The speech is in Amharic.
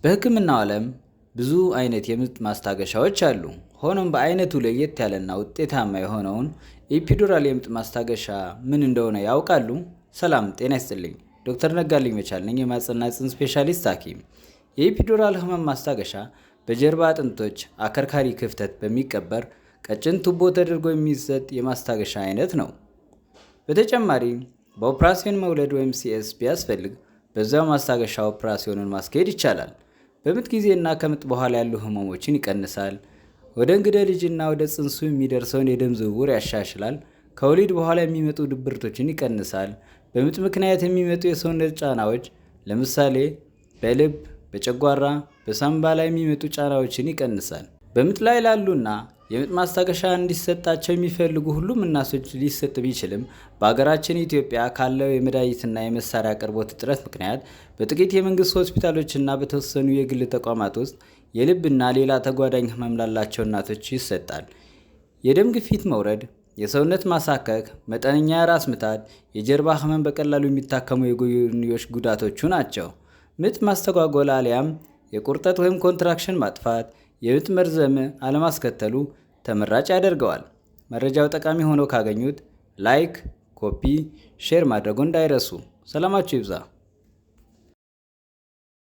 በሕክምናው ዓለም ብዙ አይነት የምጥ ማስታገሻዎች አሉ። ሆኖም በአይነቱ ለየት ያለና ውጤታማ የሆነውን ኢፒዱራል የምጥ ማስታገሻ ምን እንደሆነ ያውቃሉ? ሰላም ጤና ይስጥልኝ። ዶክተር ነጋልኝ መቻል ነኝ፣ የማህጸንና ጽንስ ስፔሻሊስት ሐኪም። የኢፒዱራል ህመም ማስታገሻ በጀርባ አጥንቶች አከርካሪ ክፍተት በሚቀበር ቀጭን ቱቦ ተደርጎ የሚሰጥ የማስታገሻ አይነት ነው። በተጨማሪም በኦፕራሲዮን መውለድ ወይም ሲኤስ ቢያስፈልግ በዛው ማስታገሻ ኦፕራሲዮኑን ማስኬድ ይቻላል። በምጥ ጊዜና ከምጥ በኋላ ያሉ ህመሞችን ይቀንሳል። ወደ እንግደ ልጅና ወደ ጽንሱ የሚደርሰውን የደም ዝውውር ያሻሽላል። ከወሊድ በኋላ የሚመጡ ድብርቶችን ይቀንሳል። በምጥ ምክንያት የሚመጡ የሰውነት ጫናዎች ለምሳሌ በልብ፣ በጨጓራ፣ በሳምባ ላይ የሚመጡ ጫናዎችን ይቀንሳል። በምጥ ላይ ላሉና የምጥ ማስታገሻ እንዲሰጣቸው የሚፈልጉ ሁሉም እናቶች ሊሰጥ ቢችልም በሀገራችን ኢትዮጵያ ካለው የመድኃኒትና የመሳሪያ አቅርቦት እጥረት ምክንያት በጥቂት የመንግስት ሆስፒታሎችና በተወሰኑ የግል ተቋማት ውስጥ የልብና ሌላ ተጓዳኝ ህመም ላላቸው እናቶች ይሰጣል። የደም ግፊት መውረድ፣ የሰውነት ማሳከክ፣ መጠነኛ የራስ ምታት፣ የጀርባ ህመም በቀላሉ የሚታከሙ የጎንዮሽ ጉዳቶቹ ናቸው። ምጥ ማስተጓጎል አሊያም የቁርጠት ወይም ኮንትራክሽን ማጥፋት የምጥ መርዘም አለማስከተሉ ተመራጭ ያደርገዋል። መረጃው ጠቃሚ ሆኖ ካገኙት ላይክ፣ ኮፒ፣ ሼር ማድረጉን እንዳይረሱ። ሰላማችሁ ይብዛ።